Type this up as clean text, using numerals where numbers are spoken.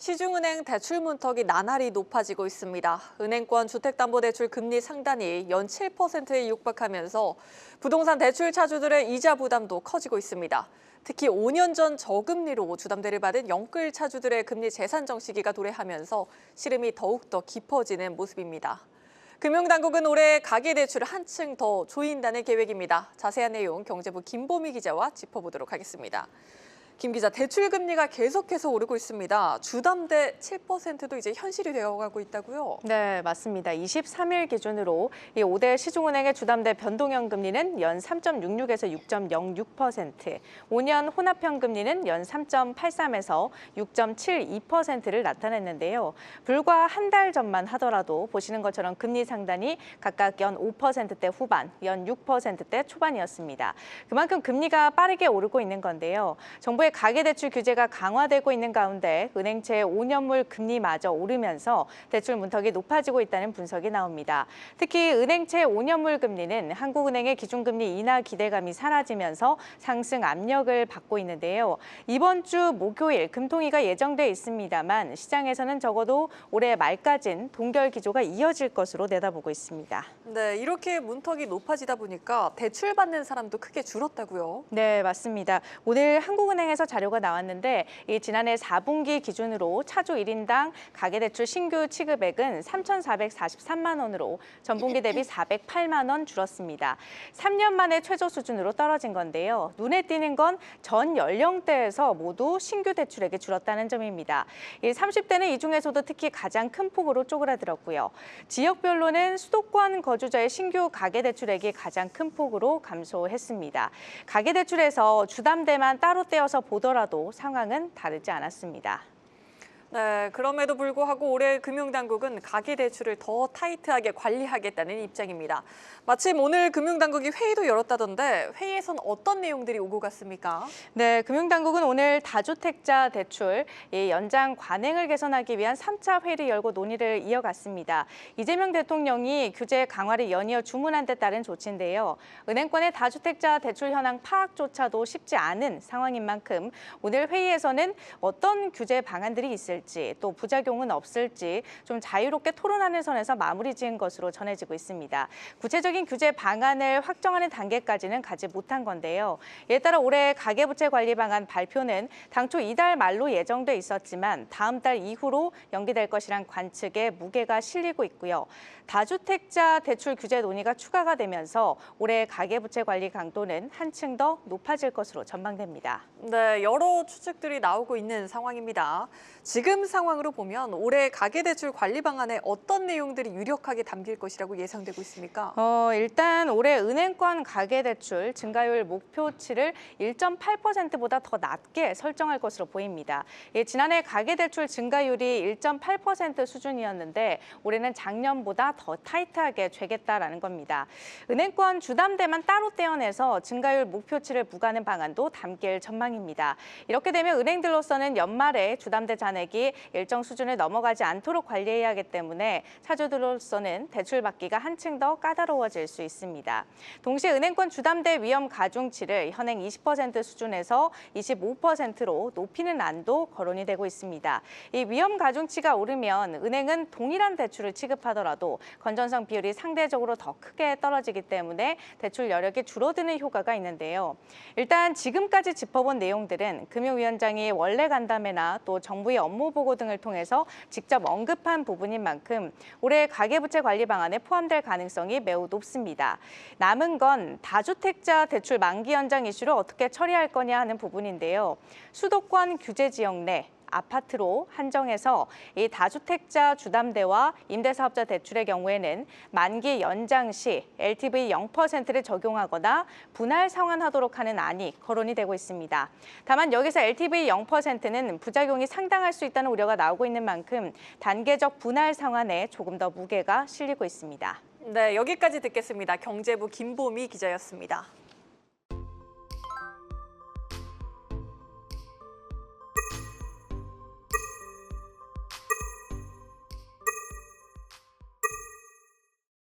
시중은행 대출 문턱이 나날이 높아지고 있습니다. 은행권 주택담보대출 금리 상단이 연 7%에 육박하면서 부동산 대출 차주들의 이자 부담도 커지고 있습니다. 특히 5년 전 저금리로 주담대를 받은 영끌 차주들의 금리 재산정 시기가 도래하면서 시름이 더욱더 깊어지는 모습입니다. 금융당국은 올해 가계대출을 한층 더 조인다는 계획입니다. 자세한 내용 경제부 김보미 기자와 짚어보도록 하겠습니다. 김 기자, 대출 금리가 계속해서 오르고 있습니다. 주담대 7%도 이제 현실이 되어가고 있다고요? 네, 맞습니다. 23일 기준으로 이 5대 시중은행의 주담대 변동형 금리는 연 3.66에서 6.06%, 5년 혼합형 금리는 연 3.83에서 6.72%를 나타냈는데요. 불과 한 달 전만 하더라도 보시는 것처럼 금리 상단이 각각 연 5%대 후반, 연 6%대 초반이었습니다. 그만큼 금리가 빠르게 오르고 있는 건데요. 정부의 가계대출 규제가 강화되고 있는 가운데 은행채의 5년물 금리마저 오르면서 대출 문턱이 높아지고 있다는 분석이 나옵니다. 특히 은행채 5년물 금리는 한국은행의 기준금리 인하 기대감이 사라지면서 상승 압력을 받고 있는데요. 이번 주 목요일 금통위가 예정돼 있습니다만 시장에서는 적어도 올해 말까진 동결 기조가 이어질 것으로 내다보고 있습니다. 네, 이렇게 문턱이 높아지다 보니까 대출 받는 사람도 크게 줄었다고요? 네, 맞습니다. 오늘 한국은행에서 자료가 나왔는데 지난해 4분기 기준으로 차주 1인당 가계대출 신규 취급액은 3,443만 원으로 전분기 대비 408만 원 줄었습니다. 3년 만에 최저 수준으로 떨어진 건데요. 눈에 띄는 건 전 연령대에서 모두 신규 대출액이 줄었다는 점입니다. 30대는 이 중에서도 특히 가장 큰 폭으로 쪼그라들었고요. 지역별로는 수도권 거주자의 신규 가계대출액이 가장 큰 폭으로 감소했습니다. 가계대출에서 주담대만 따로 떼어서 보더라도 상황은 다르지 않았습니다. 네, 그럼에도 불구하고 올해 금융당국은 가계대출을 더 타이트하게 관리하겠다는 입장입니다. 마침 오늘 금융당국이 회의도 열었다던데 회의에선 어떤 내용들이 오고 갔습니까? 네, 금융당국은 오늘 다주택자 대출 연장 관행을 개선하기 위한 3차 회의를 열고 논의를 이어갔습니다. 이재명 대통령이 규제 강화를 연이어 주문한 데 따른 조치인데요. 은행권의 다주택자 대출 현황 파악조차도 쉽지 않은 상황인 만큼 오늘 회의에서는 어떤 규제 방안들이 있을지 또 부작용은 없을지 좀 자유롭게 토론하는 선에서 마무리 지은 것으로 전해지고 있습니다. 구체적인 규제 방안을 확정하는 단계까지는 가지 못한 건데요. 이에 따라 올해 가계부채 관리 방안 발표는 당초 이달 말로 예정돼 있었지만 다음 달 이후로 연기될 것이란 관측에 무게가 실리고 있고요. 다주택자 대출 규제 논의가 추가가 되면서 올해 가계부채 관리 강도는 한층 더 높아질 것으로 전망됩니다. 네, 여러 추측들이 나오고 있는 상황입니다. 지금 상황으로 보면 올해 가계대출 관리 방안에 어떤 내용들이 유력하게 담길 것이라고 예상되고 있습니까? 일단 올해 은행권 가계대출 증가율 목표치를 1.8%보다 더 낮게 설정할 것으로 보입니다. 지난해 가계대출 증가율이 1.8% 수준이었는데 올해는 작년보다 더 타이트하게 죄겠다라는 겁니다. 은행권 주담대만 따로 떼어내서 증가율 목표치를 부과하는 방안도 담길 전망입니다. 이렇게 되면 은행들로서는 연말에 주담대 잔액이 일정 수준을 넘어가지 않도록 관리해야 하기 때문에 차주들로서는 대출받기가 한층 더 까다로워질 수 있습니다. 동시에 은행권 주담대 위험 가중치를 현행 20% 수준에서 25%로 높이는 안도 거론이 되고 있습니다. 이 위험 가중치가 오르면 은행은 동일한 대출을 취급하더라도 건전성 비율이 상대적으로 더 크게 떨어지기 때문에 대출 여력이 줄어드는 효과가 있는데요. 일단 지금까지 짚어본 내용들은 금융위원장이 원래 간담회나 또 정부의 업무 보고 등을 통해서 직접 언급한 부분인 만큼 올해 가계부채 관리 방안에 포함될 가능성이 매우 높습니다. 남은 건 다주택자 대출 만기 연장 이슈를 어떻게 처리할 거냐 하는 부분인데요. 수도권 규제 지역 내 아파트로 한정해서 이 다주택자 주담대와 임대사업자 대출의 경우에는 만기 연장 시 LTV 0%를 적용하거나 분할 상환하도록 하는 안이 거론이 되고 있습니다. 다만 여기서 LTV 0%는 부작용이 상당할 수 있다는 우려가 나오고 있는 만큼 단계적 분할 상환에 조금 더 무게가 실리고 있습니다. 네, 여기까지 듣겠습니다. 경제부 김보미 기자였습니다.